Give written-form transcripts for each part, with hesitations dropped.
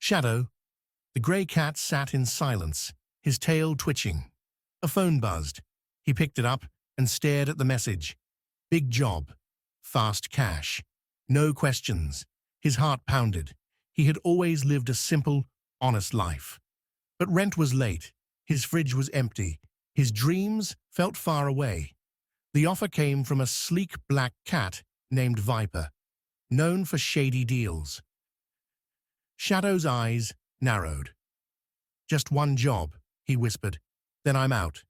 Shadow, the grey cat, sat in silence, his tail twitching. A phone buzzed. He picked it up and stared at the message. Big job. Fast cash. No questions. His heart pounded. He had always lived a simple, honest life. But rent was late. His fridge was empty. His dreams felt far away. The offer came from a sleek black cat named Viper, known for shady deals. Shadow's eyes narrowed. "Just one job," he whispered, "then I'm out."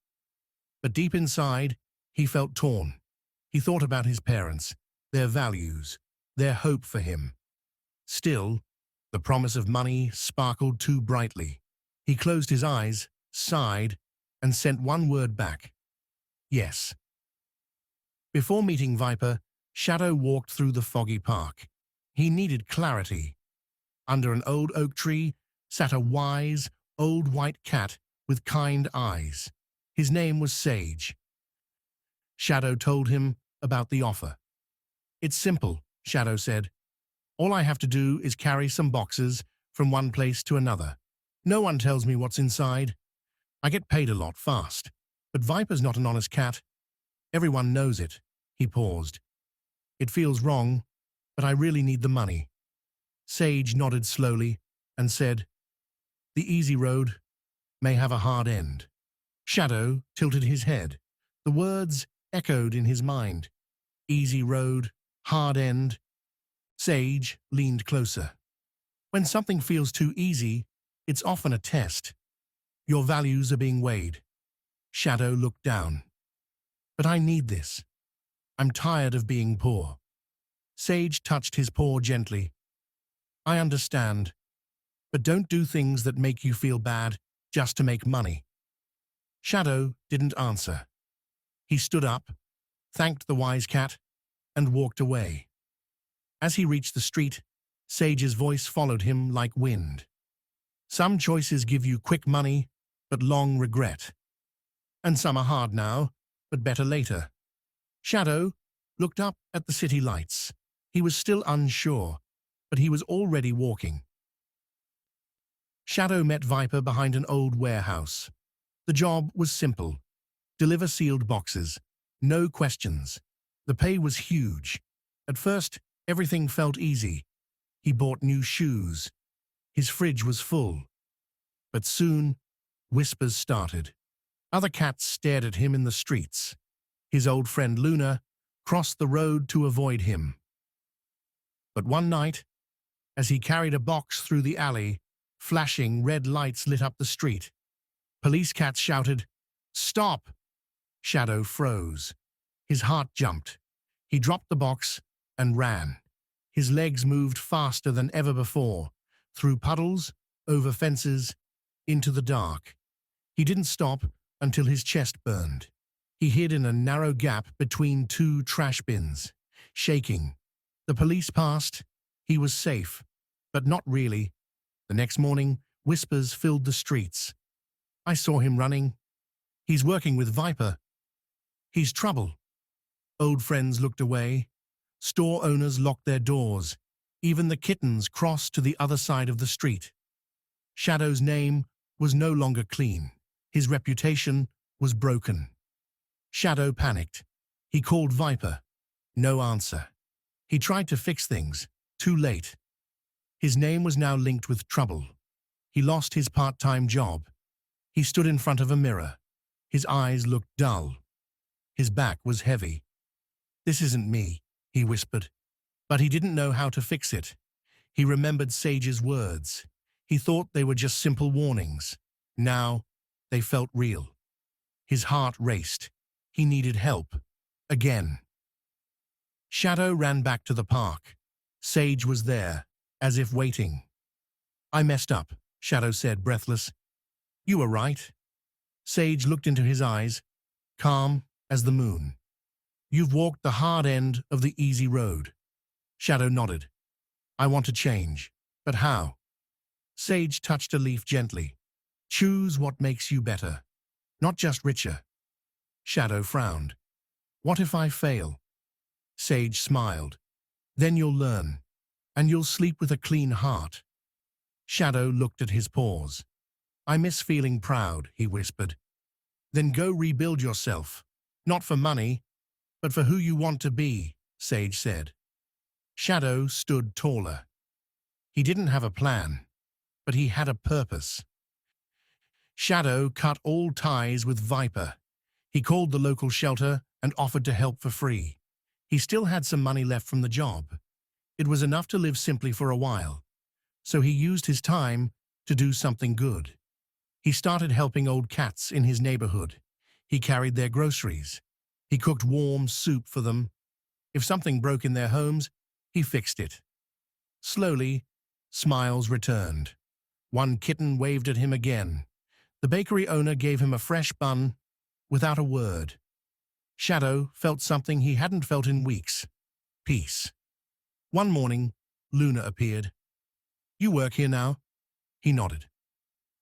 But deep inside, he felt torn. He thought about his parents, their values, their hope for him. Still, the promise of money sparkled too brightly. He closed his eyes, sighed, and sent one word back: yes. Before meeting Viper, Shadow walked through the foggy park. He needed clarity. Under an old oak tree sat a wise, old white cat with kind eyes. His name was Sage. Shadow told him about the offer. "It's simple," Shadow said. "All I have to do is carry some boxes from one place to another. No one tells me what's inside. I get paid a lot fast. But Viper's not an honest cat. Everyone knows it." He paused. "It feels wrong, but I really need the money." Sage nodded slowly and said, "The easy road may have a hard end." Shadow tilted his head. The words echoed in his mind. Easy road, hard end. Sage leaned closer. "When something feels too easy, it's often a test. Your values are being weighed." Shadow looked down. "But I need this. I'm tired of being poor." Sage touched his paw gently. "I understand, but don't do things that make you feel bad just to make money." Shadow didn't answer. He stood up, thanked the wise cat, and walked away. As he reached the street, Sage's voice followed him like wind. "Some choices give you quick money, but long regret. And some are hard now, but better later." Shadow looked up at the city lights. He was still unsure, but he was already walking. Shadow met Viper behind an old warehouse. The job was simple: deliver sealed boxes. No questions. The pay was huge. At first, everything felt easy. He bought new shoes. His fridge was full. But soon, whispers started. Other cats stared at him in the streets. His old friend Luna crossed the road to avoid him. But one night, as he carried a box through the alley, flashing red lights lit up the street. Police cats shouted, "Stop!" Shadow froze. His heart jumped. He dropped the box and ran. His legs moved faster than ever before, through puddles, over fences, into the dark. He didn't stop until his chest burned. He hid in a narrow gap between two trash bins, shaking. The police passed. He was safe, but not really. The next morning, whispers filled the streets. "I saw him running. He's working with Viper. He's trouble." Old friends looked away. Store owners locked their doors. Even the kittens crossed to the other side of the street. Shadow's name was no longer clean. His reputation was broken. Shadow panicked. He called Viper. No answer. He tried to fix things. Too late. His name was now linked with trouble. He lost his part-time job. He stood in front of a mirror. His eyes looked dull. His back was heavy. "This isn't me," he whispered. But he didn't know how to fix it. He remembered Sage's words. He thought they were just simple warnings. Now, they felt real. His heart raced. He needed help. Again. Shadow ran back to the park. Sage was there, as if waiting. "I messed up," Shadow said, breathless. "You were right." Sage looked into his eyes, calm as the moon. "You've walked the hard end of the easy road." Shadow nodded. "I want to change. But how?" Sage touched a leaf gently. "Choose what makes you better, not just richer." Shadow frowned. "What if I fail?" Sage smiled. "Then you'll learn, and you'll sleep with a clean heart." Shadow looked at his paws. I miss feeling proud, he whispered. Then go rebuild yourself. Not for money, but for who you want to be, Sage said. Shadow stood taller. He didn't have a plan, but he had a purpose. Shadow cut all ties with Viper. He called the local shelter and offered to help for free. He still had some money left from the job. It was enough to live simply for a while, so he used his time to do something good. He started helping old cats in his neighborhood. He carried their groceries. He cooked warm soup for them. If something broke in their homes, he fixed it. Slowly, smiles returned. One kitten waved at him again. The bakery owner gave him a fresh bun without a word. Shadow felt something he hadn't felt in weeks. Peace. One morning, Luna appeared. You work here now? He nodded.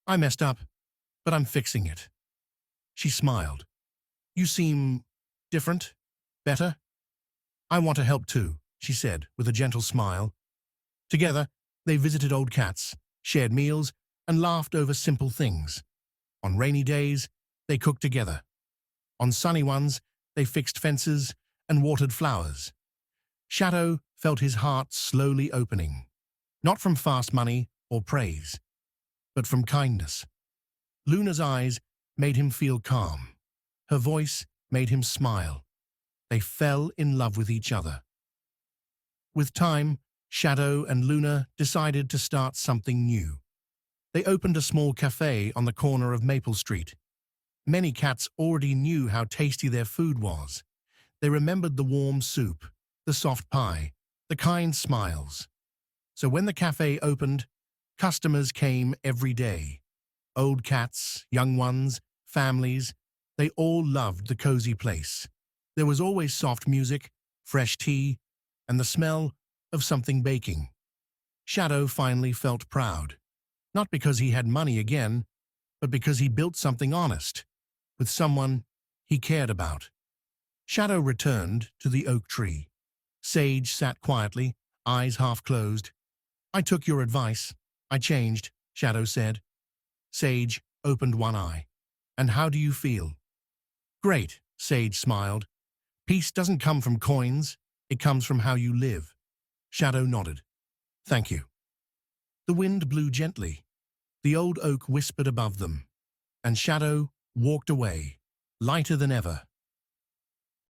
I messed up, but I'm fixing it. She smiled. You seem different, better. I want to help too, she said with a gentle smile. Together, they visited old cats, shared meals, and laughed over simple things. On rainy days, they cooked together. On sunny ones, they fixed fences and watered flowers. Shadow felt his heart slowly opening, not from fast money or praise, but from kindness. Luna's eyes made him feel calm. Her voice made him smile. They fell in love with each other. With time, Shadow and Luna decided to start something new. They opened a small cafe on the corner of Maple Street. Many cats already knew how tasty their food was. They remembered the warm soup, the soft pie, the kind smiles. So when the cafe opened, customers came every day. Old cats, young ones, families, they all loved the cozy place. There was always soft music, fresh tea, and the smell of something baking. Shadow finally felt proud, not because he had money again, but because he built something honest, with someone he cared about. Shadow returned to the oak tree. Sage sat quietly, eyes half closed. I took your advice. I changed, Shadow said. Sage opened one eye. And how do you feel? Great, Sage smiled. Peace doesn't come from coins, it comes from how you live. Shadow nodded. Thank you. The wind blew gently. The old oak whispered above them, and Shadow walked away, lighter than ever.